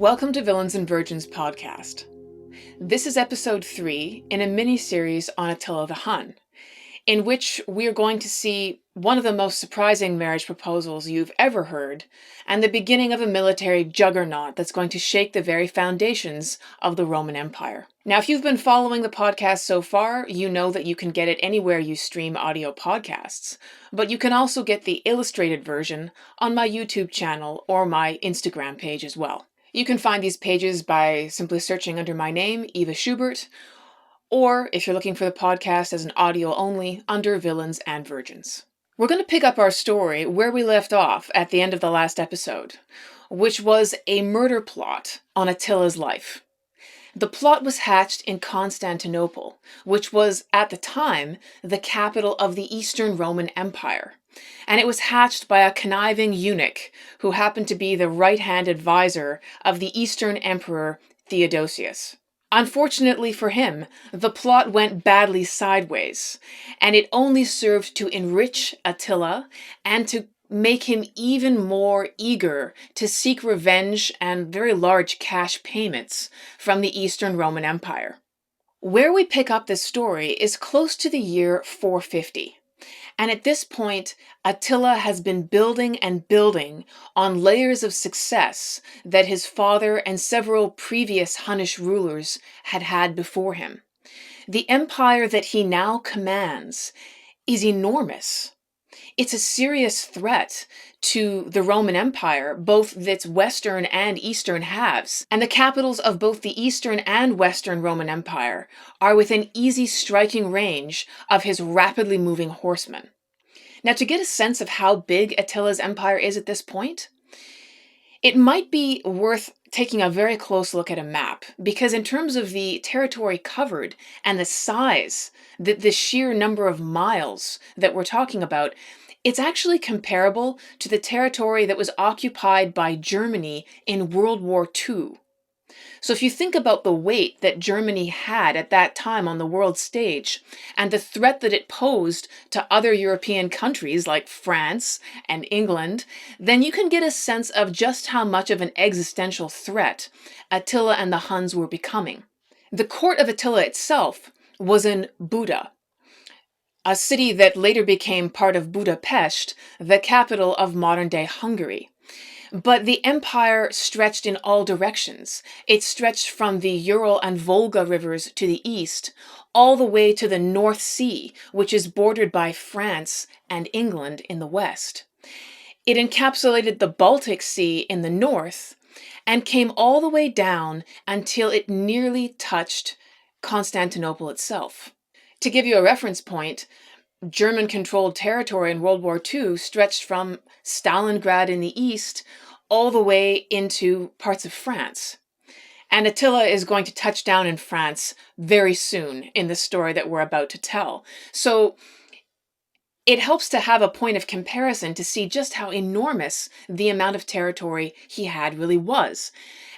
Welcome to Villains and Virgins podcast. This is episode 3 in a mini-series on Attila the Hun, in which we are going to see one of the most surprising marriage proposals you've ever heard, and the beginning of a military juggernaut that's going to shake the very foundations of the Roman Empire. Now, if you've been following the podcast so far, you know that you can get it anywhere you stream audio podcasts, but you can also get the illustrated version on my YouTube channel or my Instagram page as well. You can find these pages by simply searching under my name, Eva Schubert, or if you're looking for the podcast as an audio only, under Villains and Virgins. We're going to pick up our story where we left off at the end of the last episode, which was a murder plot on Attila's life. The plot was hatched in Constantinople, which was, at the time, the capital of the Eastern Roman Empire. And it was hatched by a conniving eunuch who happened to be the right-hand advisor of the Eastern Emperor Theodosius. Unfortunately for him, the plot went badly sideways, and it only served to enrich Attila and to make him even more eager to seek revenge and very large cash payments from the Eastern Roman Empire. Where we pick up this story is close to the year 450. And at this point, Attila has been building and building on layers of success that his father and several previous Hunnish rulers had had before him. The empire that he now commands is enormous. It's a serious threat to the Roman Empire, both its Western and Eastern halves, and the capitals of both the Eastern and Western Roman Empire are within easy striking range of his rapidly moving horsemen. Now, to get a sense of how big Attila's empire is at this point, it might be worth taking a very close look at a map, because in terms of the territory covered and the size, the sheer number of miles that we're talking about, it's actually comparable to the territory that was occupied by Germany in World War II. So if you think about the weight that Germany had at that time on the world stage, and the threat that it posed to other European countries like France and England, then you can get a sense of just how much of an existential threat Attila and the Huns were becoming. The court of Attila itself was in Buda, a city that later became part of Budapest, the capital of modern-day Hungary. But the empire stretched in all directions. It stretched from the Ural and Volga rivers to the east, all the way to the North Sea, which is bordered by France and England in the west. It encapsulated the Baltic Sea in the north, and came all the way down until it nearly touched Constantinople itself. To give you a reference point, German-controlled territory in World War II stretched from Stalingrad in the east all the way into parts of France. And Attila is going to touch down in France very soon in the story that we're about to tell. So it helps to have a point of comparison to see just how enormous the amount of territory he had really was.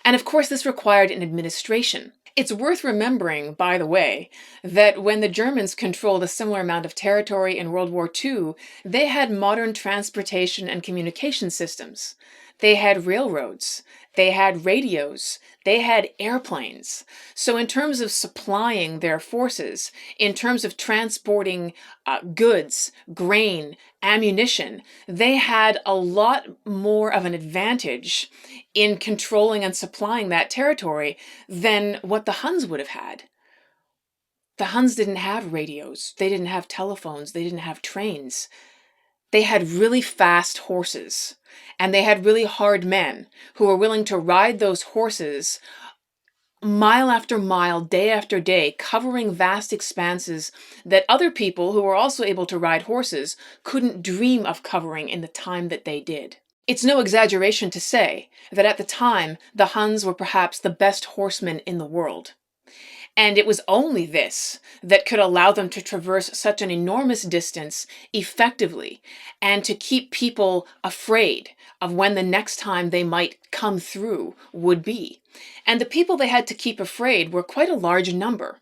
And of course, this required an administration. It's worth remembering, by the way, that when the Germans controlled a similar amount of territory in World War II, they had modern transportation and communication systems. They had railroads, they had radios, they had airplanes. So in terms of supplying their forces, in terms of transporting goods, grain, ammunition, they had a lot more of an advantage in controlling and supplying that territory than what the Huns would have had. The Huns didn't have radios, they didn't have telephones, they didn't have trains. They had really fast horses, and they had really hard men who were willing to ride those horses mile after mile, day after day, covering vast expanses that other people who were also able to ride horses couldn't dream of covering in the time that they did. It's no exaggeration to say that at the time, the Huns were perhaps the best horsemen in the world. And it was only this that could allow them to traverse such an enormous distance effectively and to keep people afraid of when the next time they might come through would be. And the people they had to keep afraid were quite a large number.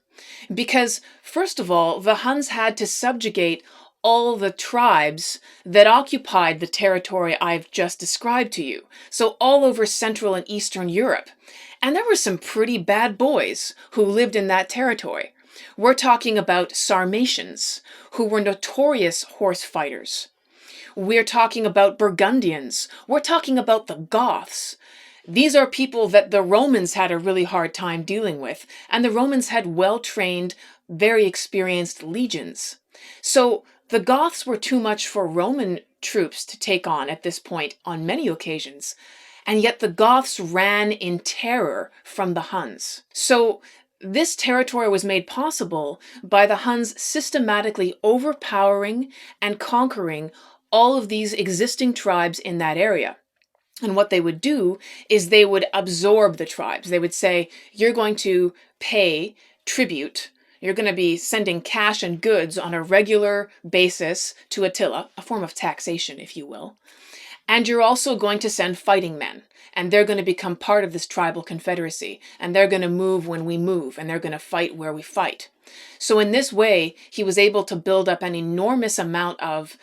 Because, first of all, the Huns had to subjugate all the tribes that occupied the territory I've just described to you. So all over Central and Eastern Europe. And there were some pretty bad boys who lived in that territory. We're talking about Sarmatians, who were notorious horse fighters. We're talking about Burgundians. We're talking about the Goths. These are people that the Romans had a really hard time dealing with, and the Romans had well-trained, very experienced legions. So the Goths were too much for Roman troops to take on at this point on many occasions, and yet the Goths ran in terror from the Huns. So this territory was made possible by the Huns systematically overpowering and conquering all of these existing tribes in that area. And what they would do is they would absorb the tribes. They would say, you're going to pay tribute. You're going to be sending cash and goods on a regular basis to Attila, a form of taxation, if you will. And you're also going to send fighting men. And they're going to become part of this tribal confederacy. And they're going to move when we move. And they're going to fight where we fight. So in this way, he was able to build up an enormous amount of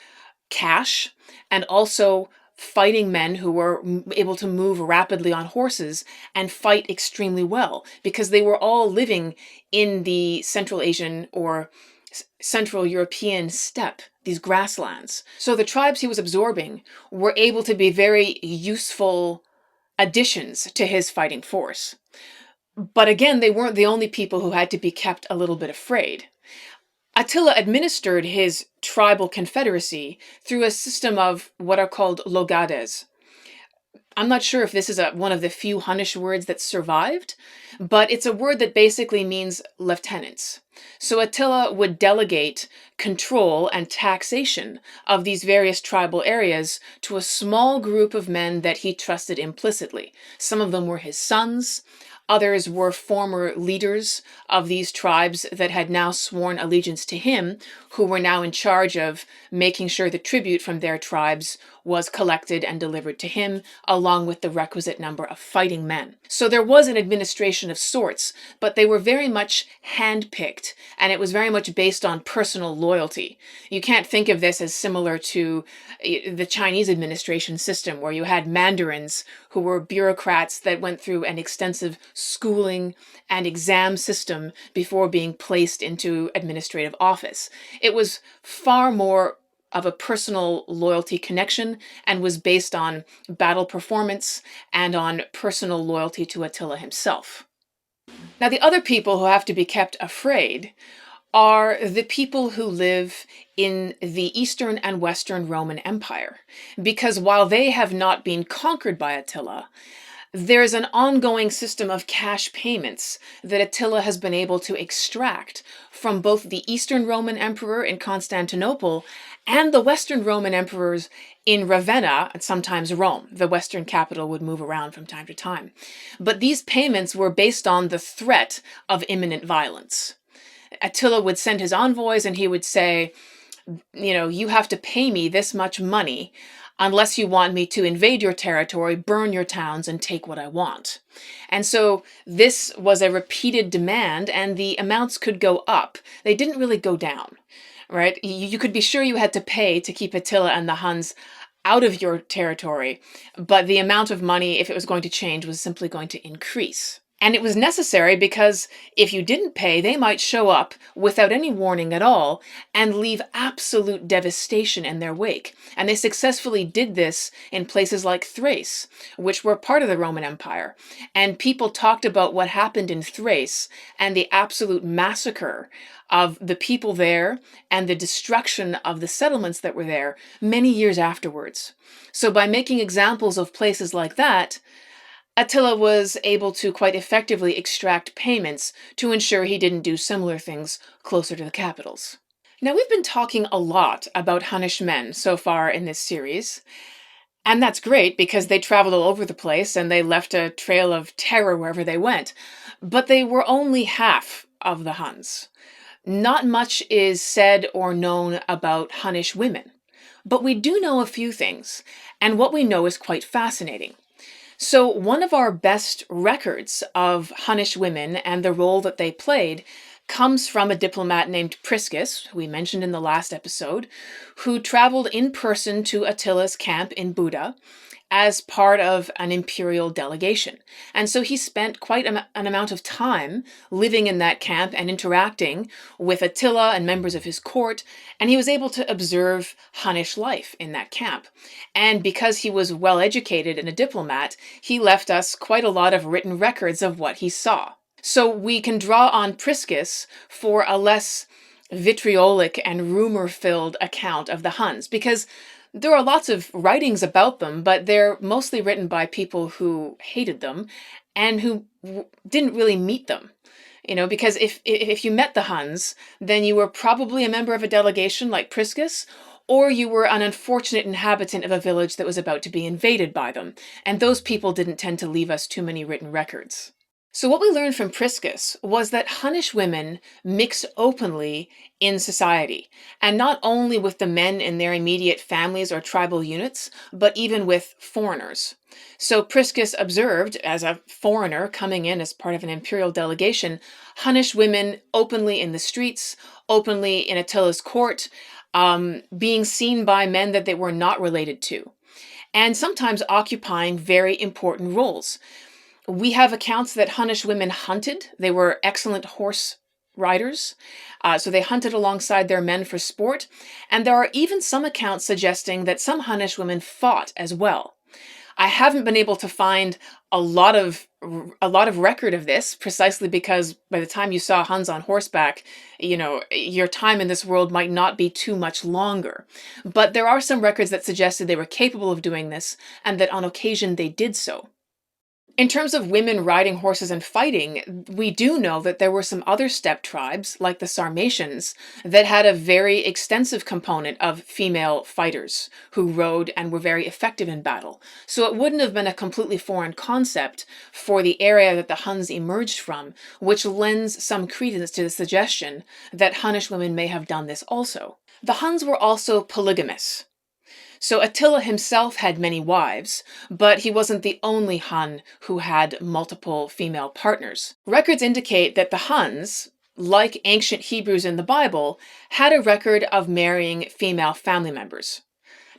cash and also fighting men who were able to move rapidly on horses and fight extremely well, because they were all living in the Central Asian or Central European steppe, these grasslands. So the tribes he was absorbing were able to be very useful additions to his fighting force. But again, they weren't the only people who had to be kept a little bit afraid. Attila administered his tribal confederacy through a system of what are called logades. I'm not sure if this is one of the few Hunnish words that survived, but it's a word that basically means lieutenants. So Attila would delegate control and taxation of these various tribal areas to a small group of men that he trusted implicitly. Some of them were his sons. Others were former leaders of these tribes that had now sworn allegiance to him, who were now in charge of making sure the tribute from their tribes was collected and delivered to him, along with the requisite number of fighting men. So there was an administration of sorts, but they were very much handpicked, and it was very much based on personal loyalty. You can't think of this as similar to the Chinese administration system, where you had mandarins who were bureaucrats that went through an extensive schooling and exam system before being placed into administrative office. It was far more of a personal loyalty connection and was based on battle performance and on personal loyalty to Attila himself. Now, the other people who have to be kept afraid are the people who live in the Eastern and Western Roman Empire, because while they have not been conquered by Attila, there's an ongoing system of cash payments that Attila has been able to extract from both the Eastern Roman Emperor in Constantinople and the Western Roman emperors in Ravenna and sometimes Rome. The Western capital would move around from time to time. But these payments were based on the threat of imminent violence. Attila would send his envoys and he would say, you have to pay me this much money unless you want me to invade your territory, burn your towns, and take what I want. And so this was a repeated demand, and the amounts could go up. They didn't really go down, right? You could be sure you had to pay to keep Attila and the Huns out of your territory, but the amount of money, if it was going to change, was simply going to increase. And it was necessary because if you didn't pay, they might show up without any warning at all and leave absolute devastation in their wake. And they successfully did this in places like Thrace, which were part of the Roman Empire. And people talked about what happened in Thrace and the absolute massacre of the people there and the destruction of the settlements that were there many years afterwards. So by making examples of places like that, Attila was able to quite effectively extract payments to ensure he didn't do similar things closer to the capitals. Now, we've been talking a lot about Hunnish men so far in this series, and that's great because they traveled all over the place and they left a trail of terror wherever they went, but they were only half of the Huns. Not much is said or known about Hunnish women, but we do know a few things, and what we know is quite fascinating. So one of our best records of Hunnish women and the role that they played comes from a diplomat named Priscus, who we mentioned in the last episode, who traveled in person to Attila's camp in Bleda as part of an imperial delegation. And so he spent quite an amount of time living in that camp and interacting with Attila and members of his court, and he was able to observe Hunnish life in that camp. And because he was well educated and a diplomat, he left us quite a lot of written records of what he saw. So we can draw on Priscus for a less vitriolic and rumor-filled account of the Huns, because there are lots of writings about them, but they're mostly written by people who hated them and who didn't really meet them. Because if you met the Huns, then you were probably a member of a delegation like Priscus, or you were an unfortunate inhabitant of a village that was about to be invaded by them. And those people didn't tend to leave us too many written records. So what we learned from Priscus was that Hunnish women mixed openly in society, and not only with the men in their immediate families or tribal units, but even with foreigners. So Priscus observed, as a foreigner coming in as part of an imperial delegation, Hunnish women openly in the streets, openly in Attila's court, being seen by men that they were not related to, and sometimes occupying very important roles. We have accounts that Hunnish women hunted. They were excellent horse riders, so they hunted alongside their men for sport. And there are even some accounts suggesting that some Hunnish women fought as well. I haven't been able to find a lot of record of this, precisely because by the time you saw Huns on horseback, your time in this world might not be too much longer. But there are some records that suggested they were capable of doing this, and that on occasion they did so. In terms of women riding horses and fighting, we do know that there were some other steppe tribes, like the Sarmatians, that had a very extensive component of female fighters who rode and were very effective in battle. So it wouldn't have been a completely foreign concept for the area that the Huns emerged from, which lends some credence to the suggestion that Hunnish women may have done this also. The Huns were also polygamous. So Attila himself had many wives, but he wasn't the only Hun who had multiple female partners. Records indicate that the Huns, like ancient Hebrews in the Bible, had a record of marrying female family members.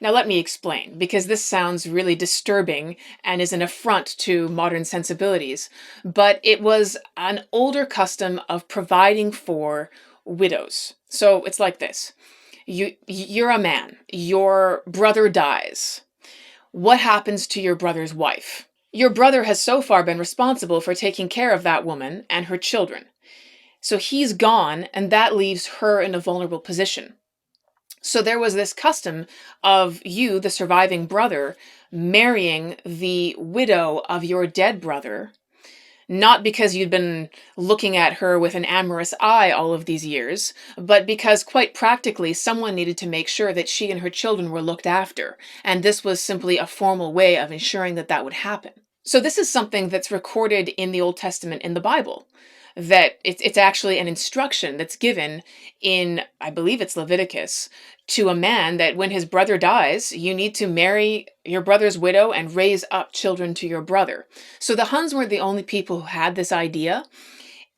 Now let me explain, because this sounds really disturbing and is an affront to modern sensibilities, but it was an older custom of providing for widows. So it's like this. You're a man. Your brother dies. What happens to your brother's wife? Your brother has so far been responsible for taking care of that woman and her children. So he's gone, and that leaves her in a vulnerable position. So there was this custom of you, the surviving brother, marrying the widow of your dead brother, not because you'd been looking at her with an amorous eye all of these years, but because quite practically someone needed to make sure that she and her children were looked after, and this was simply a formal way of ensuring that that would happen. So this is something that's recorded in the Old Testament in the Bible, that it's actually an instruction that's given in, I believe it's Leviticus, to a man that when his brother dies, you need to marry your brother's widow and raise up children to your brother. So the Huns weren't the only people who had this idea.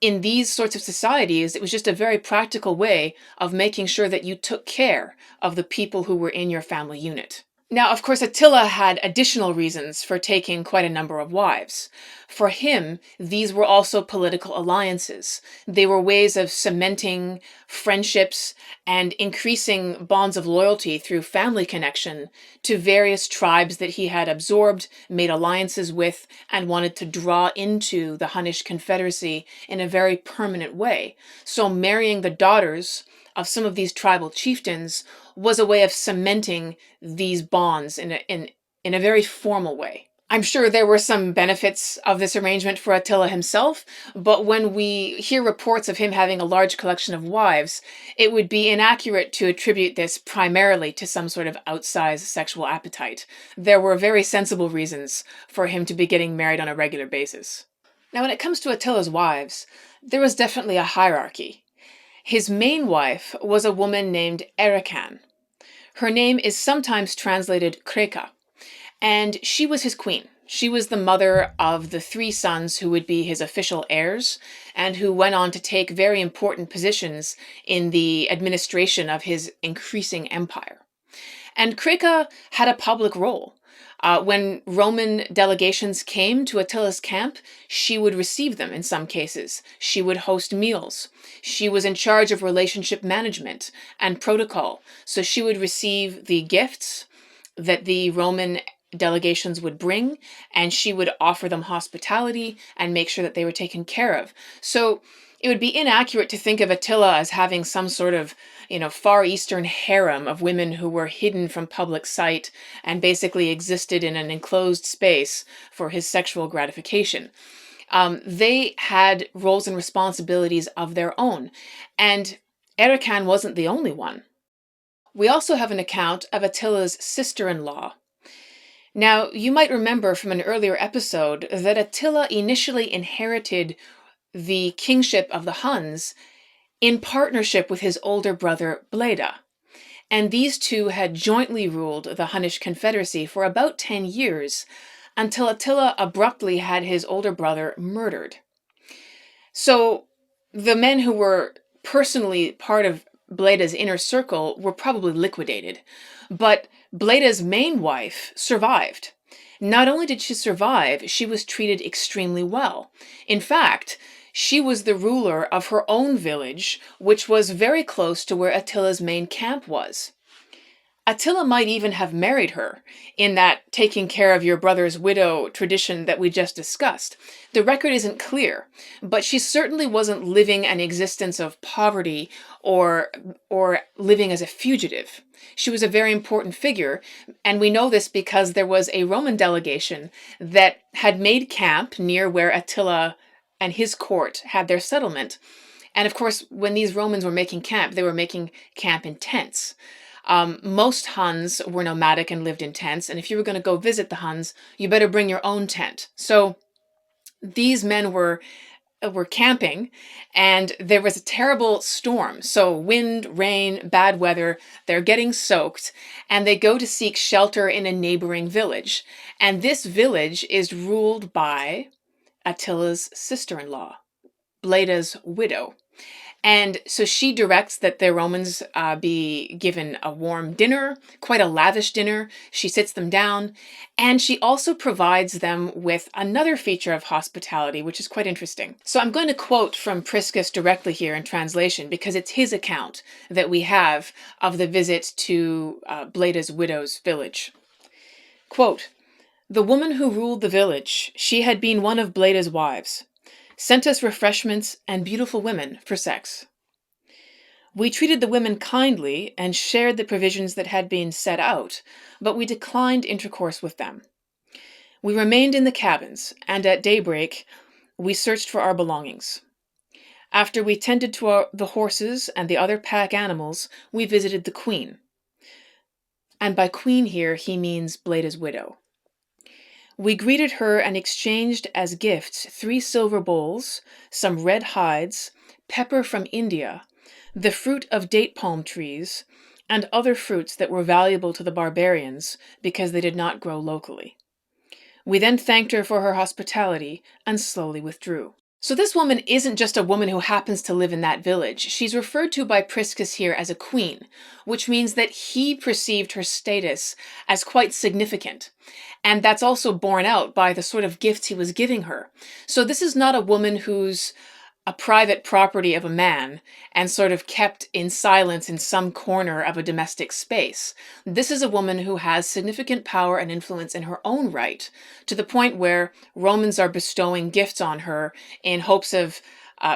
In these sorts of societies, it was just a very practical way of making sure that you took care of the people who were in your family unit. Now, of course, Attila had additional reasons for taking quite a number of wives. For him, these were also political alliances. They were ways of cementing friendships and increasing bonds of loyalty through family connection to various tribes that he had absorbed, made alliances with, and wanted to draw into the Hunnish Confederacy in a very permanent way. So marrying the daughters of some of these tribal chieftains was a way of cementing these bonds in a very formal way. I'm sure there were some benefits of this arrangement for Attila himself, but when we hear reports of him having a large collection of wives, it would be inaccurate to attribute this primarily to some sort of outsized sexual appetite. There were very sensible reasons for him to be getting married on a regular basis. Now, when it comes to Attila's wives, there was definitely a hierarchy. His main wife was a woman named Erican. Her name is sometimes translated Kreka, and she was his queen. She was the mother of the 3 sons who would be his official heirs and who went on to take very important positions in the administration of his increasing empire. And Kreka had a public role. When Roman delegations came to Attila's camp, she would receive them in some cases. She would host meals. She was in charge of relationship management and protocol. So she would receive the gifts that the Roman delegations would bring, and she would offer them hospitality and make sure that they were taken care of. So it would be inaccurate to think of Attila as having some sort of, Far Eastern harem of women who were hidden from public sight and basically existed in an enclosed space for his sexual gratification. They had roles and responsibilities of their own, and Erakan wasn't the only one. We also have an account of Attila's sister-in-law. Now, you might remember from an earlier episode that Attila initially inherited the kingship of the Huns in partnership with his older brother Bleda. And these two had jointly ruled the Hunnish Confederacy for about 10 years, until Attila abruptly had his older brother murdered. So the men who were personally part of Bleda's inner circle were probably liquidated, but Bleda's main wife survived. Not only did she survive, she was treated extremely well. In fact, she was the ruler of her own village, which was very close to where Attila's main camp was. Attila might even have married her, in that taking care of your brother's widow tradition that we just discussed. The record isn't clear, but she certainly wasn't living an existence of poverty or living as a fugitive. She was a very important figure, and we know this because there was a Roman delegation that had made camp near where Attila and his court had their settlement. And of course, when these Romans were making camp, they were making camp in tents. Most Huns were nomadic and lived in tents, and if you were going to go visit the Huns, you better bring your own tent. So these men were camping, and there was a terrible storm. So wind, rain, bad weather, they're getting soaked, and they go to seek shelter in a neighboring village. And this village is ruled by Attila's sister-in-law, Bleda's widow. And so she directs that the Romans be given a warm dinner, quite a lavish dinner. She sits them down, and she also provides them with another feature of hospitality, which is quite interesting. So I'm going to quote from Priscus directly here in translation, because it's his account that we have of the visit to Bleda's widow's village. Quote, "The woman who ruled the village, she had been one of Bleda's wives, sent us refreshments and beautiful women for sex. We treated the women kindly and shared the provisions that had been set out, but we declined intercourse with them. We remained in the cabins, and at daybreak we searched for our belongings. After we tended to the horses and the other pack animals, we visited the queen." And by queen here, he means Bleda's widow. "We greeted her and exchanged as gifts 3 silver bowls, some red hides, pepper from India, the fruit of date palm trees, and other fruits that were valuable to the barbarians because they did not grow locally. We then thanked her for her hospitality and slowly withdrew." So this woman isn't just a woman who happens to live in that village. She's referred to by Priscus here as a queen, which means that he perceived her status as quite significant. And that's also borne out by the sort of gifts he was giving her. So this is not a woman who's a private property of a man and sort of kept in silence in some corner of a domestic space. This is a woman who has significant power and influence in her own right, to the point where Romans are bestowing gifts on her in hopes of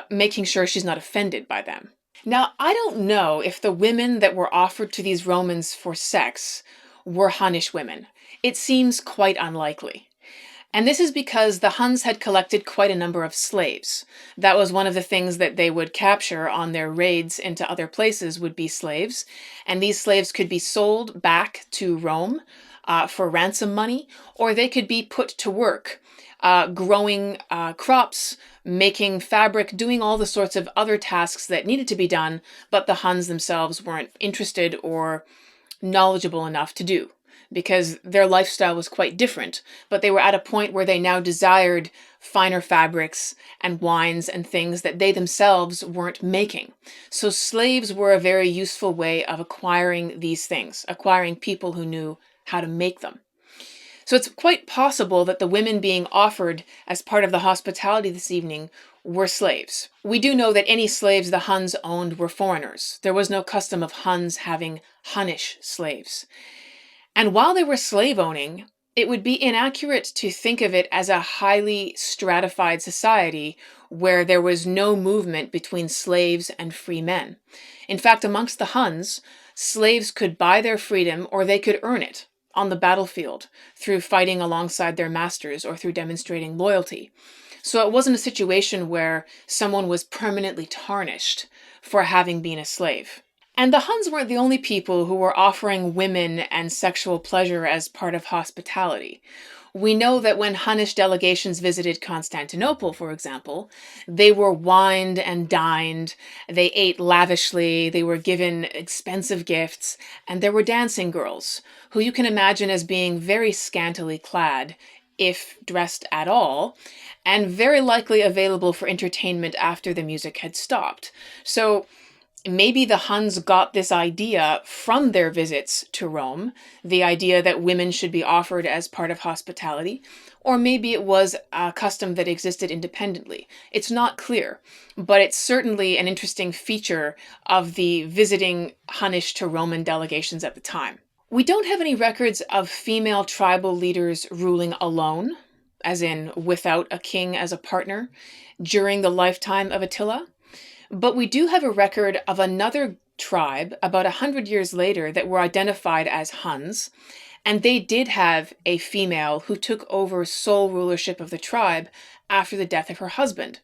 making sure she's not offended by them. Now, I don't know if the women that were offered to these Romans for sex were Hunnish women. It seems quite unlikely. And this is because the Huns had collected quite a number of slaves. That was one of the things that they would capture on their raids into other places, would be slaves. And these slaves could be sold back to Rome for ransom money, or they could be put to work growing crops, making fabric, doing all the sorts of other tasks that needed to be done, but the Huns themselves weren't interested or knowledgeable enough to do. because their lifestyle was quite different, but they were at a point where they now desired finer fabrics and wines and things that they themselves weren't making. So slaves were a very useful way of acquiring these things, acquiring people who knew how to make them. So it's quite possible that the women being offered as part of the hospitality this evening were slaves. We do know that any slaves the Huns owned were foreigners. There was no custom of Huns having Hunnish slaves. And while they were slave owning, it would be inaccurate to think of it as a highly stratified society where there was no movement between slaves and free men. In fact, amongst the Huns, slaves could buy their freedom or they could earn it on the battlefield through fighting alongside their masters or through demonstrating loyalty. So it wasn't a situation where someone was permanently tarnished for having been a slave. And the Huns weren't the only people who were offering women and sexual pleasure as part of hospitality. We know that when Hunnish delegations visited Constantinople, for example, they were wined and dined, they ate lavishly, they were given expensive gifts, and there were dancing girls, who you can imagine as being very scantily clad, if dressed at all, and very likely available for entertainment after the music had stopped. So maybe the Huns got this idea from their visits to Rome, the idea that women should be offered as part of hospitality, or maybe it was a custom that existed independently. It's not clear, but it's certainly an interesting feature of the visiting Hunnish to Roman delegations at the time. We don't have any records of female tribal leaders ruling alone, as in without a king as a partner, during the lifetime of Attila. But we do have a record of another tribe about 100 years later that were identified as Huns, and they did have a female who took over sole rulership of the tribe after the death of her husband,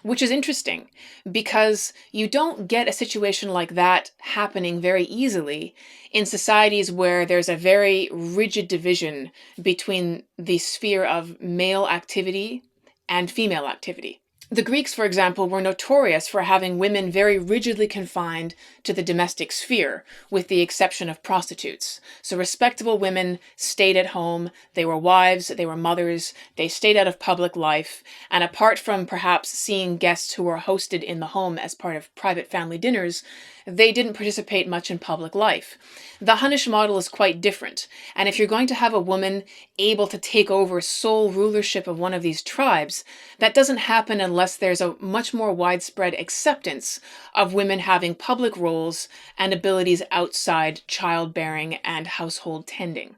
which is interesting because you don't get a situation like that happening very easily in societies where there's a very rigid division between the sphere of male activity and female activity. The Greeks, for example, were notorious for having women very rigidly confined to the domestic sphere, with the exception of prostitutes. So respectable women stayed at home, they were wives, they were mothers, they stayed out of public life, and apart from perhaps seeing guests who were hosted in the home as part of private family dinners, they didn't participate much in public life. The Hunnish model is quite different, and if you're going to have a woman able to take over sole rulership of one of these tribes, that doesn't happen unless there's a much more widespread acceptance of women having public roles and abilities outside childbearing and household tending.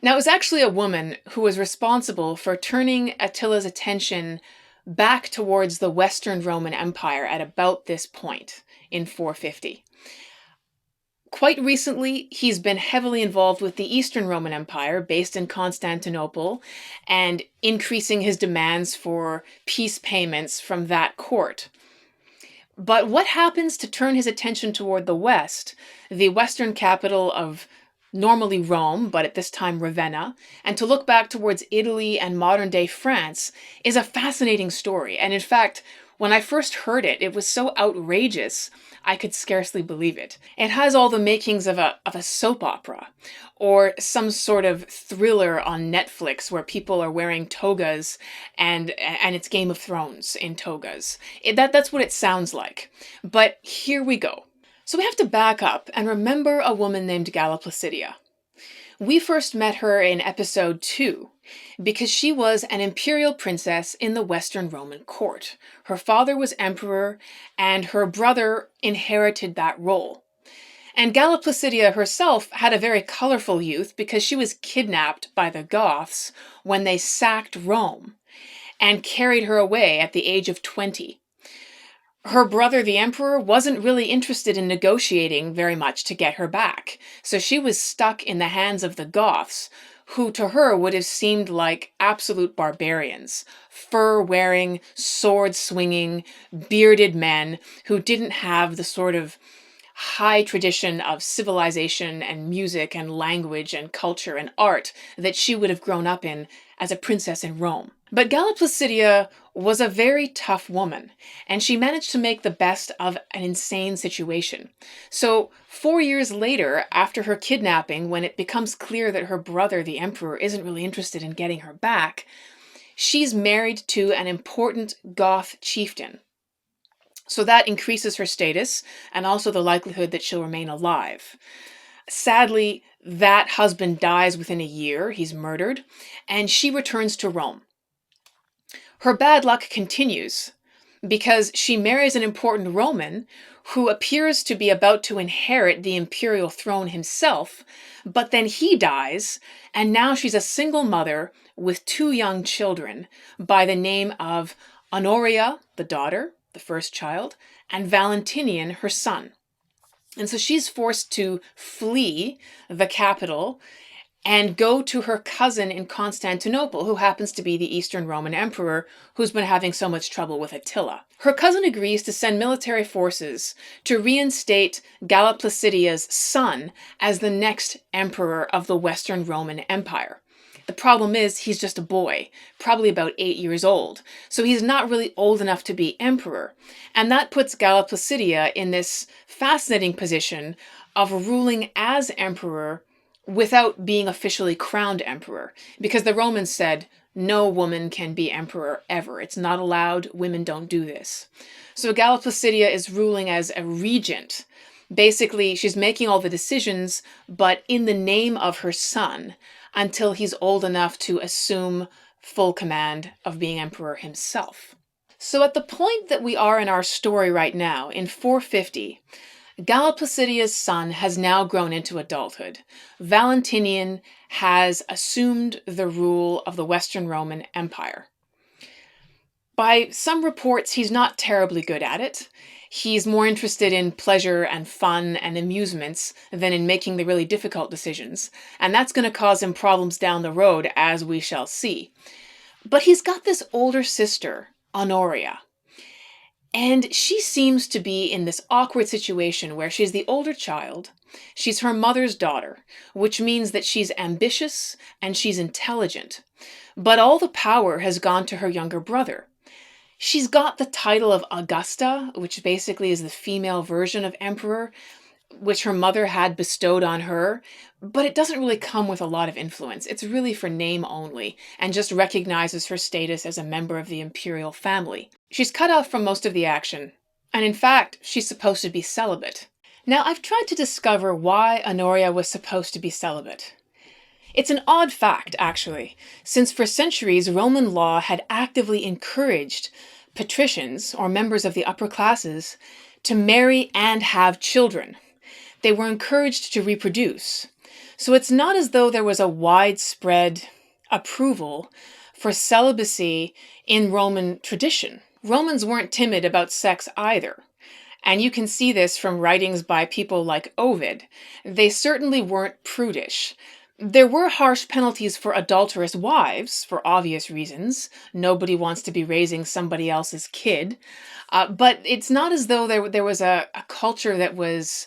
Now, it was actually a woman who was responsible for turning Attila's attention back towards the Western Roman Empire at about this point in 450. Quite recently, he's been heavily involved with the Eastern Roman Empire, based in Constantinople, and increasing his demands for peace payments from that court. But what happens to turn his attention toward the West, the Western capital of normally Rome, but at this time Ravenna, and to look back towards Italy and modern-day France is a fascinating story. And in fact, when I first heard it, it was so outrageous, I could scarcely believe it. It has all the makings of a soap opera, or some sort of thriller on Netflix where people are wearing togas and it's Game of Thrones in togas. That's what it sounds like. But here we go. So we have to back up and remember a woman named Galla Placidia. We first met her in episode 2 because she was an imperial princess in the Western Roman court. Her father was emperor and her brother inherited that role. And Galla Placidia herself had a very colorful youth because she was kidnapped by the Goths when they sacked Rome and carried her away at the age of 20. Her brother, the emperor, wasn't really interested in negotiating very much to get her back, so she was stuck in the hands of the Goths, who to her would have seemed like absolute barbarians, fur-wearing, sword-swinging, bearded men who didn't have the sort of high tradition of civilization and music and language and culture and art that she would have grown up in as a princess in Rome. But Galla Placidia was a very tough woman, and she managed to make the best of an insane situation. So 4 years later, after her kidnapping, when it becomes clear that her brother, the emperor, isn't really interested in getting her back, she's married to an important Goth chieftain. So that increases her status and also the likelihood that she'll remain alive. Sadly, that husband dies within a year. He's murdered, and she returns to Rome. Her bad luck continues because she marries an important Roman who appears to be about to inherit the imperial throne himself, but then he dies, and now she's a single mother with 2 young children by the name of Honoria, the daughter, the first child, and Valentinian, her son. And so she's forced to flee the capital and go to her cousin in Constantinople, who happens to be the Eastern Roman Emperor, who's been having so much trouble with Attila. Her cousin agrees to send military forces to reinstate Galla Placidia's son as the next emperor of the Western Roman Empire. The problem is he's just a boy, probably about 8 years old, so he's not really old enough to be emperor. And that puts Galla Placidia in this fascinating position of ruling as emperor without being officially crowned emperor, because the Romans said, no woman can be emperor ever. It's not allowed. Women don't do this. So Galla Placidia is ruling as a regent. Basically, she's making all the decisions, but in the name of her son, until he's old enough to assume full command of being emperor himself. So at the point that we are in our story right now, in 450, Galla Placidia's son has now grown into adulthood. Valentinian has assumed the rule of the Western Roman Empire. By some reports, he's not terribly good at it. He's more interested in pleasure and fun and amusements than in making the really difficult decisions, and that's going to cause him problems down the road, as we shall see. But he's got this older sister, Honoria. And she seems to be in this awkward situation where she's the older child, she's her mother's daughter, which means that she's ambitious and she's intelligent. But all the power has gone to her younger brother. She's got the title of Augusta, which basically is the female version of emperor, which her mother had bestowed on her, but it doesn't really come with a lot of influence. It's really for name only, and just recognizes her status as a member of the imperial family. She's cut off from most of the action, and in fact, she's supposed to be celibate. Now, I've tried to discover why Honoria was supposed to be celibate. It's an odd fact, actually, since for centuries Roman law had actively encouraged patricians, or members of the upper classes, to marry and have children. They were encouraged to reproduce. So it's not as though there was a widespread approval for celibacy in Roman tradition. Romans weren't timid about sex either. And you can see this from writings by people like Ovid. They certainly weren't prudish. There were harsh penalties for adulterous wives, for obvious reasons. Nobody wants to be raising somebody else's kid. But it's not as though there was a culture that was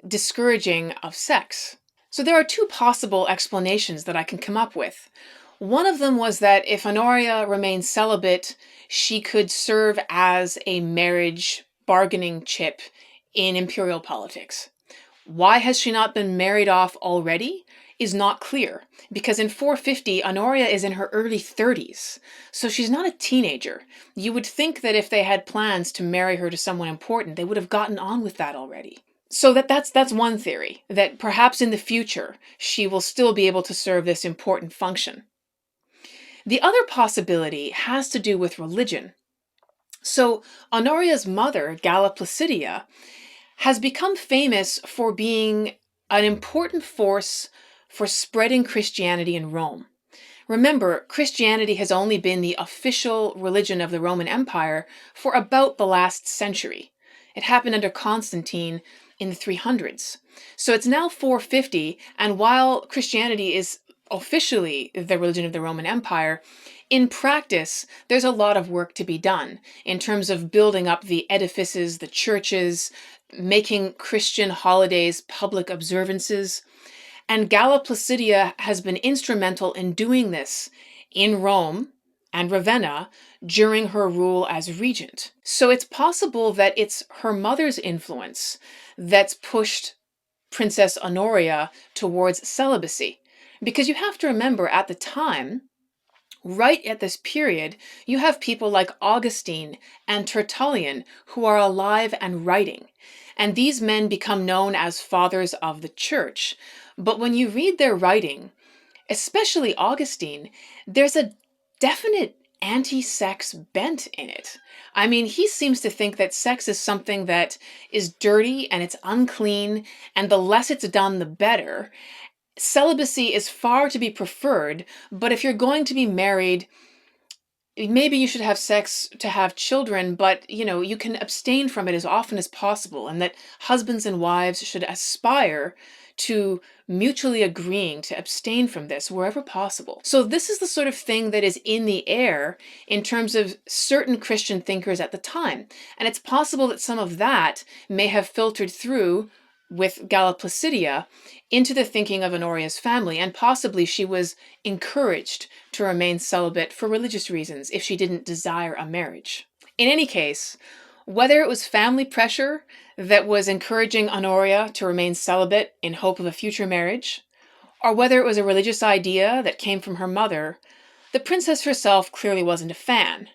discouraging of sex. So there are 2 possible explanations that I can come up with. One of them was that if Honoria remained celibate, she could serve as a marriage bargaining chip in imperial politics. Why has she not been married off already is not clear, because in 450, Honoria is in her early 30s, so she's not a teenager. You would think that if they had plans to marry her to someone important, they would have gotten on with that already. So that's one theory, that perhaps in the future she will still be able to serve this important function. The other possibility has to do with religion. So Honoria's mother, Galla Placidia, has become famous for being an important force for spreading Christianity in Rome. Remember, Christianity has only been the official religion of the Roman Empire for about the last century. It happened under Constantine in the 300s. So it's now 450, and while Christianity is officially the religion of the Roman Empire, in practice, there's a lot of work to be done in terms of building up the edifices, the churches, making Christian holidays public observances. And Galla Placidia has been instrumental in doing this in Rome and Ravenna during her rule as regent. So it's possible that it's her mother's influence that's pushed Princess Honoria towards celibacy. Because you have to remember, at the time, right at this period, you have people like Augustine and Tertullian who are alive and writing. And these men become known as fathers of the church. But when you read their writing, especially Augustine, there's a definite anti-sex bent in it. I mean, he seems to think that sex is something that is dirty and it's unclean, and the less it's done, the better. Celibacy is far to be preferred, but if you're going to be married, maybe you should have sex to have children, but you can abstain from it as often as possible, and that husbands and wives should aspire to mutually agreeing to abstain from this wherever possible. So this is the sort of thing that is in the air in terms of certain Christian thinkers at the time. And it's possible that some of that may have filtered through with Galla Placidia into the thinking of Honoria's family, and possibly she was encouraged to remain celibate for religious reasons if she didn't desire a marriage. In any case, whether it was family pressure that was encouraging Honoria to remain celibate in hope of a future marriage, or whether it was a religious idea that came from her mother, the princess herself clearly wasn't a fan.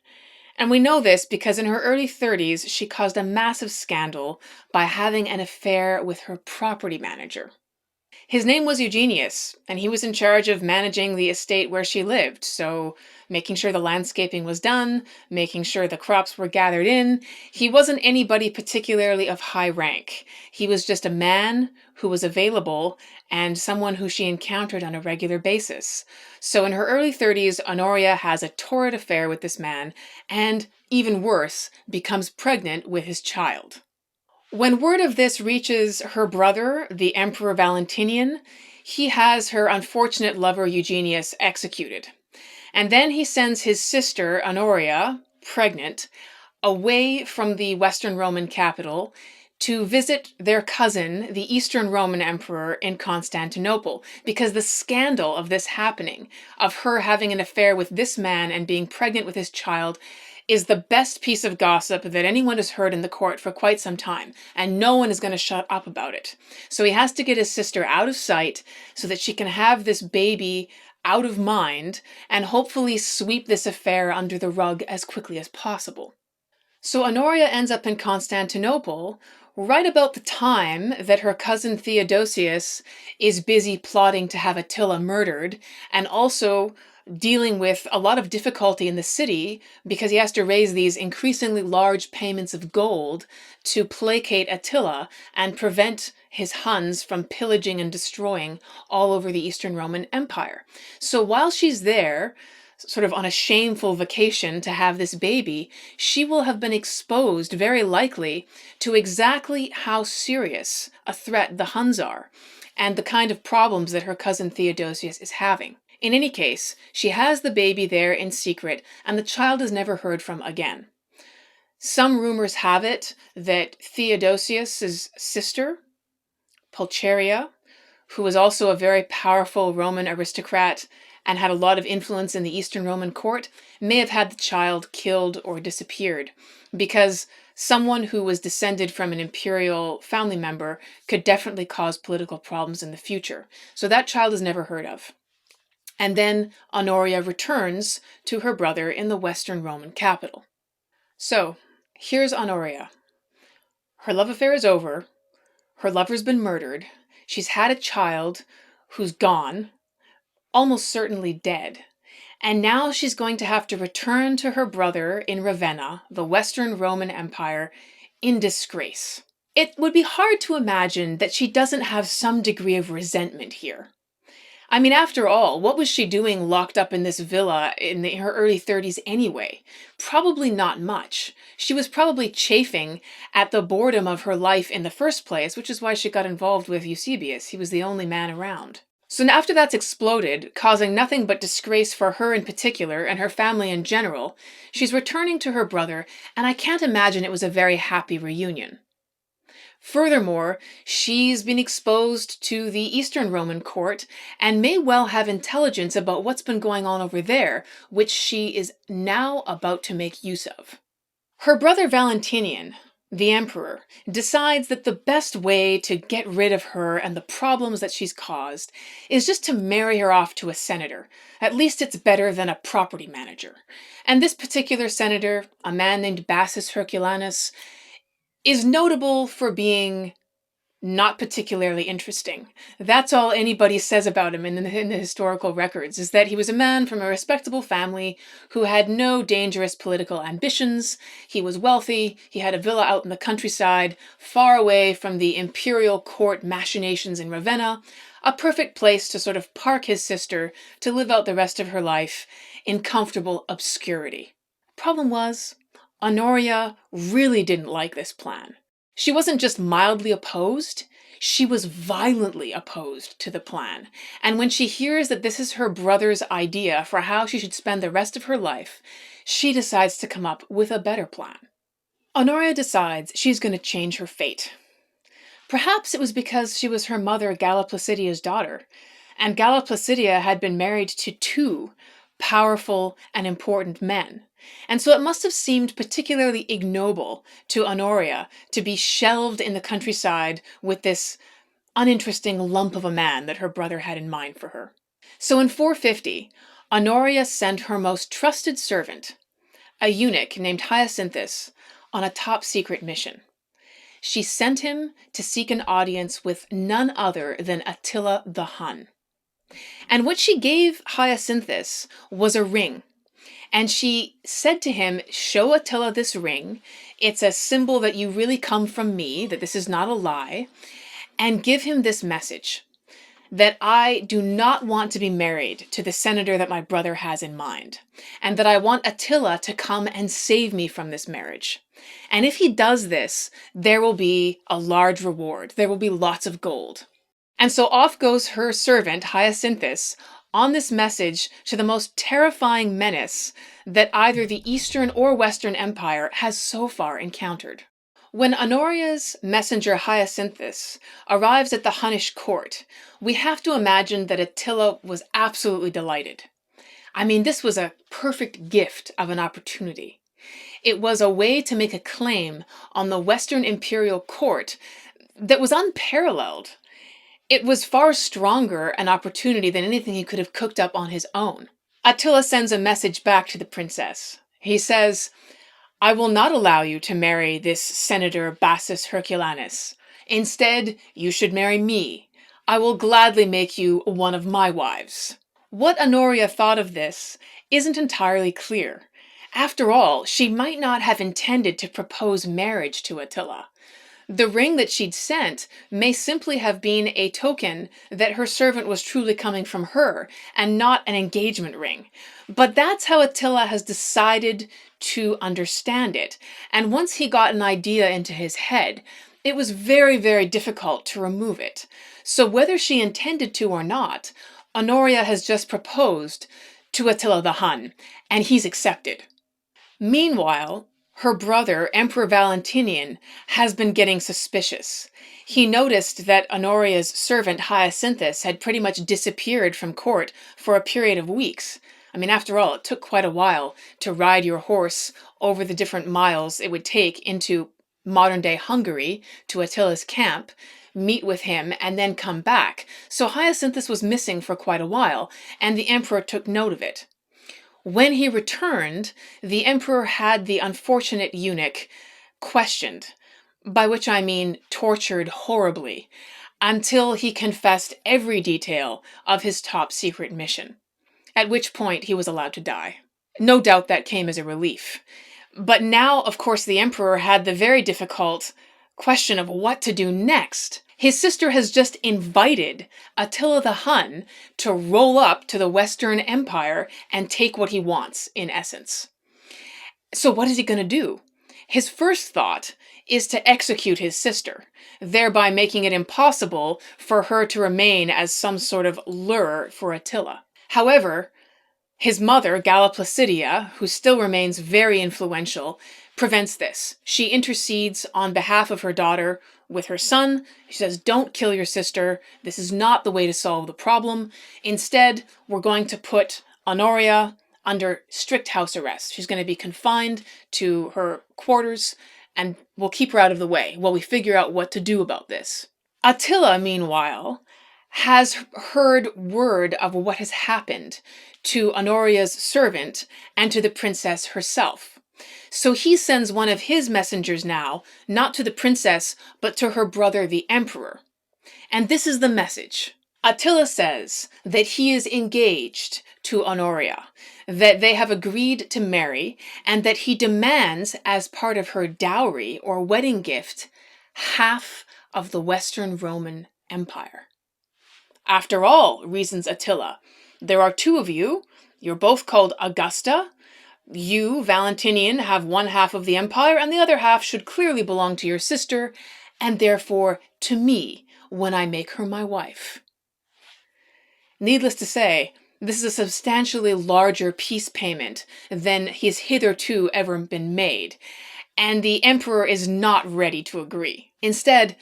And we know this because in her early 30s, she caused a massive scandal by having an affair with her property manager. His name was Eugenius, and he was in charge of managing the estate where she lived, so making sure the landscaping was done, making sure the crops were gathered in. He wasn't anybody particularly of high rank. He was just a man who was available and someone who she encountered on a regular basis. So in her early 30s, Honoria has a torrid affair with this man, and even worse, becomes pregnant with his child. When word of this reaches her brother, the Emperor Valentinian, he has her unfortunate lover Eugenius executed. And then he sends his sister, Honoria, pregnant, away from the Western Roman capital to visit their cousin, the Eastern Roman Emperor in Constantinople, because the scandal of this happening, of her having an affair with this man and being pregnant with his child, is the best piece of gossip that anyone has heard in the court for quite some time, and no one is going to shut up about it. So he has to get his sister out of sight so that she can have this baby out of mind and hopefully sweep this affair under the rug as quickly as possible. So Honoria ends up in Constantinople right about the time that her cousin Theodosius is busy plotting to have Attila murdered, and also dealing with a lot of difficulty in the city because he has to raise these increasingly large payments of gold to placate Attila and prevent his Huns from pillaging and destroying all over the Eastern Roman Empire. So while she's there, sort of on a shameful vacation to have this baby, she will have been exposed, very likely, to exactly how serious a threat the Huns are and the kind of problems that her cousin Theodosius is having. In any case, she has the baby there in secret, and the child is never heard from again. Some rumors have it that Theodosius's sister, Pulcheria, who was also a very powerful Roman aristocrat and had a lot of influence in the Eastern Roman court, may have had the child killed or disappeared, because someone who was descended from an imperial family member could definitely cause political problems in the future. So that child is never heard of. And then Honoria returns to her brother in the Western Roman capital. So, here's Honoria. Her love affair is over. Her lover's been murdered. She's had a child who's gone, almost certainly dead. And now she's going to have to return to her brother in Ravenna, the Western Roman Empire, in disgrace. It would be hard to imagine that she doesn't have some degree of resentment here. I mean, after all, what was she doing locked up in this villa in her early 30s anyway? Probably not much. She was probably chafing at the boredom of her life in the first place, which is why she got involved with Eusebius. He was the only man around. So after that's exploded, causing nothing but disgrace for her in particular and her family in general, she's returning to her brother, and I can't imagine it was a very happy reunion. Furthermore, she's been exposed to the Eastern Roman court and may well have intelligence about what's been going on over there, which she is now about to make use of. Her brother Valentinian, the emperor, decides that the best way to get rid of her and the problems that she's caused is just to marry her off to a senator. At least it's better than a property manager. And this particular senator, a man named Bassus Herculanus, is notable for being not particularly interesting. That's all anybody says about him in the historical records, is that he was a man from a respectable family who had no dangerous political ambitions. He was wealthy. He had a villa out in the countryside, far away from the imperial court machinations in Ravenna, a perfect place to sort of park his sister to live out the rest of her life in comfortable obscurity. Problem was, Honoria really didn't like this plan. She wasn't just mildly opposed, she was violently opposed to the plan. And when she hears that this is her brother's idea for how she should spend the rest of her life, she decides to come up with a better plan. Honoria decides she's going to change her fate. Perhaps it was because she was her mother Galla Placidia's daughter, and Galla Placidia had been married to two powerful and important men. And so it must have seemed particularly ignoble to Honoria to be shelved in the countryside with this uninteresting lump of a man that her brother had in mind for her. So in 450, Honoria sent her most trusted servant, a eunuch named Hyacinthus, on a top-secret mission. She sent him to seek an audience with none other than Attila the Hun. And what she gave Hyacinthus was a ring. And she said to him, "Show Attila this ring. It's a symbol that you really come from me, that this is not a lie. And give him this message, that I do not want to be married to the senator that my brother has in mind, and that I want Attila to come and save me from this marriage. And if he does this, there will be a large reward. There will be lots of gold." And so off goes her servant, Hyacinthus, on this message to the most terrifying menace that either the Eastern or Western Empire has so far encountered. When Honoria's messenger Hyacinthus arrives at the Hunnish court, we have to imagine that Attila was absolutely delighted. I mean, this was a perfect gift of an opportunity. It was a way to make a claim on the Western Imperial court that was unparalleled. It was far stronger an opportunity than anything he could have cooked up on his own. Attila sends a message back to the princess. He says, "I will not allow you to marry this Senator Bassus Herculanus. Instead, you should marry me. I will gladly make you one of my wives." What Honoria thought of this isn't entirely clear. After all, she might not have intended to propose marriage to Attila. The ring that she'd sent may simply have been a token that her servant was truly coming from her and not an engagement ring. But that's how Attila has decided to understand it. And once he got an idea into his head, it was very, very difficult to remove it. So whether she intended to or not, Honoria has just proposed to Attila the Hun, and he's accepted. Meanwhile, her brother, Emperor Valentinian, has been getting suspicious. He noticed that Honoria's servant Hyacinthus had pretty much disappeared from court for a period of weeks. I mean, after all, it took quite a while to ride your horse over the different miles it would take into modern-day Hungary to Attila's camp, meet with him, and then come back. So Hyacinthus was missing for quite a while, and the emperor took note of it. When he returned, the emperor had the unfortunate eunuch questioned, by which I mean tortured horribly, until he confessed every detail of his top-secret mission, at which point he was allowed to die. No doubt that came as a relief. But now, of course, the emperor had the very difficult question of what to do next. His sister has just invited Attila the Hun to roll up to the Western Empire and take what he wants, in essence. So what is he going to do? His first thought is to execute his sister, thereby making it impossible for her to remain as some sort of lure for Attila. However, His mother, Galla Placidia, who still remains very influential, prevents this. She intercedes on behalf of her daughter with her son. She says, don't kill your sister. This is not the way to solve the problem. Instead, we're going to put Honoria under strict house arrest. She's going to be confined to her quarters, and we'll keep her out of the way while we figure out what to do about this. Attila, meanwhile, has heard word of what has happened to Honoria's servant and to the princess herself. So he sends one of his messengers now, not to the princess, but to her brother, the emperor. And this is the message. Attila says that he is engaged to Honoria, that they have agreed to marry, and that he demands, as part of her dowry or wedding gift, half of the Western Roman Empire. After all, reasons Attila, there are two of you. You're both called Augusta. You, Valentinian, have one half of the empire, and the other half should clearly belong to your sister, and therefore to me when I make her my wife. Needless to say, this is a substantially larger peace payment than has hitherto ever been made, and the emperor is not ready to agree. Instead,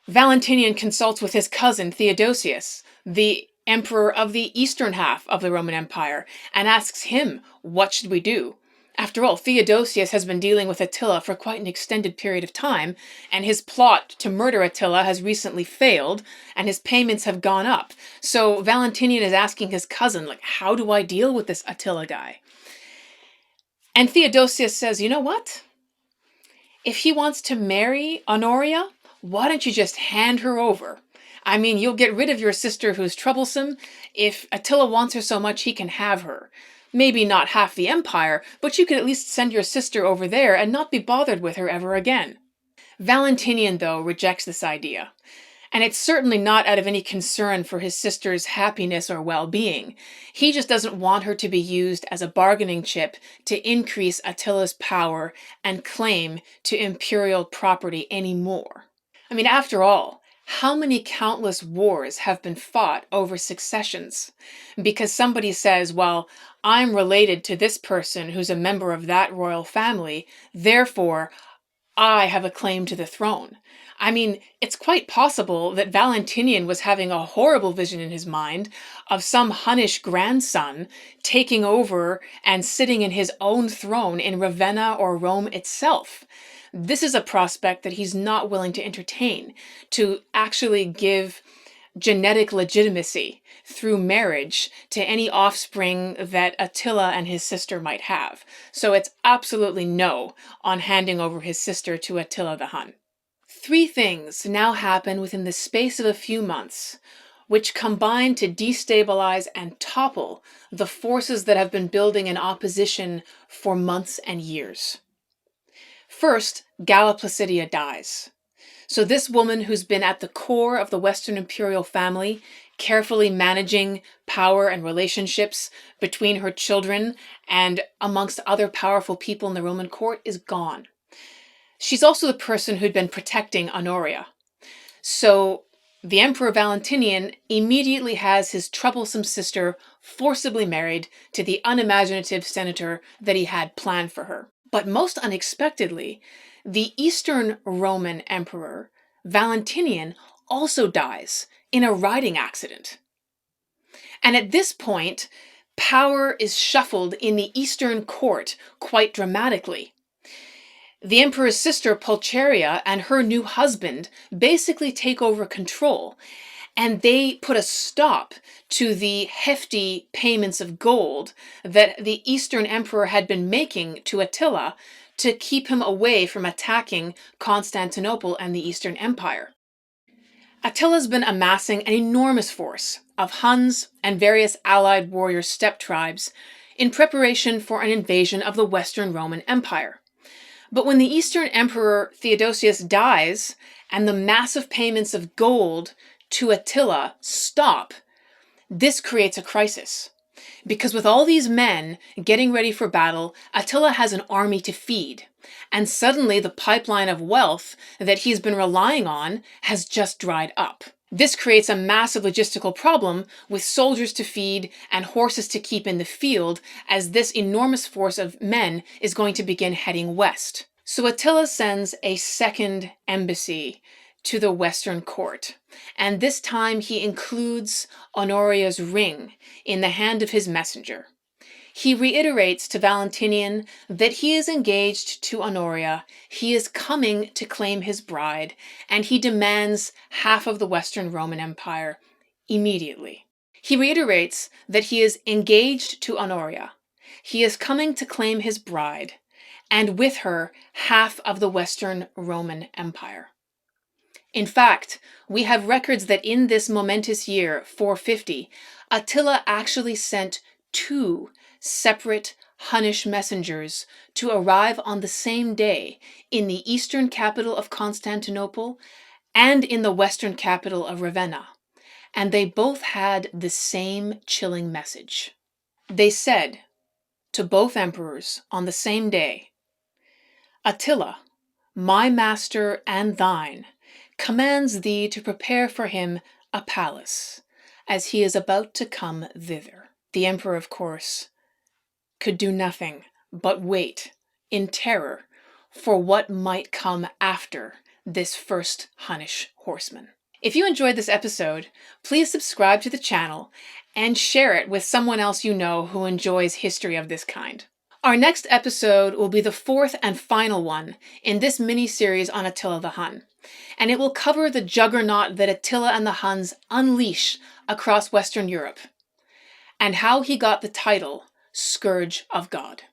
Valentinian consults with his cousin Theodosius, the emperor of the eastern half of the Roman Empire, and asks him, what should we do? After all, Theodosius has been dealing with Attila for quite an extended period of time, and his plot to murder Attila has recently failed, and his payments have gone up. So Valentinian is asking his cousin, how do I deal with this Attila guy? And Theodosius says, you know what? If he wants to marry Honoria, why don't you just hand her over? I mean, you'll get rid of your sister who's troublesome. If Attila wants her so much, he can have her. Maybe not half the empire, but you could at least send your sister over there and not be bothered with her ever again. Valentinian, though, rejects this idea. And it's certainly not out of any concern for his sister's happiness or well-being. He just doesn't want her to be used as a bargaining chip to increase Attila's power and claim to imperial property anymore. I mean, after all, how many countless wars have been fought over successions? Because somebody says, well, I'm related to this person who's a member of that royal family, therefore I have a claim to the throne. I mean, it's quite possible that Valentinian was having a horrible vision in his mind of some Hunnish grandson taking over and sitting in his own throne in Ravenna or Rome itself. This is a prospect that he's not willing to entertain, to actually give genetic legitimacy through marriage to any offspring that Attila and his sister might have. So it's absolutely no on handing over his sister to Attila the Hun. 3 things now happen within the space of a few months, which combine to destabilize and topple the forces that have been building in opposition for months and years. First, Galla Placidia dies. So this woman who's been at the core of the Western Imperial family, carefully managing power and relationships between her children and amongst other powerful people in the Roman court, is gone. She's also the person who'd been protecting Honoria. So the Emperor Valentinian immediately has his troublesome sister forcibly married to the unimaginative senator that he had planned for her. But most unexpectedly, the Eastern Roman Emperor, Valentinian, also dies in a riding accident. And at this point, power is shuffled in the Eastern court quite dramatically. The emperor's sister, Pulcheria, and her new husband basically take over control, and they put a stop to the hefty payments of gold that the Eastern emperor had been making to Attila to keep him away from attacking Constantinople and the Eastern Empire. Attila's been amassing an enormous force of Huns and various allied warrior steppe tribes in preparation for an invasion of the Western Roman Empire. But when the Eastern Emperor Theodosius dies and the massive payments of gold to Attila stop, this creates a crisis. Because with all these men getting ready for battle, Attila has an army to feed. And suddenly the pipeline of wealth that he's been relying on has just dried up. This creates a massive logistical problem with soldiers to feed and horses to keep in the field, as this enormous force of men is going to begin heading west. So Attila sends a second embassy to the Western court, and this time he includes Honoria's ring in the hand of his messenger. He reiterates to Valentinian that he is engaged to Honoria, he is coming to claim his bride, and he demands half of the Western Roman Empire immediately. He reiterates that he is engaged to Honoria, he is coming to claim his bride, and with her half of the Western Roman Empire. In fact, we have records that in this momentous year, 450, Attila actually sent 2 separate Hunnish messengers to arrive on the same day in the eastern capital of Constantinople and in the western capital of Ravenna, and they both had the same chilling message. They said to both emperors on the same day, "Attila, my master and thine, commands thee to prepare for him a palace, as he is about to come thither." The emperor, of course, could do nothing but wait in terror for what might come after this first Hunnish horseman. If you enjoyed this episode, please subscribe to the channel and share it with someone else you know who enjoys history of this kind. Our next episode will be the 4th and final one in this mini-series on Attila the Hun, and it will cover the juggernaut that Attila and the Huns unleash across Western Europe, and how he got the title Scourge of God.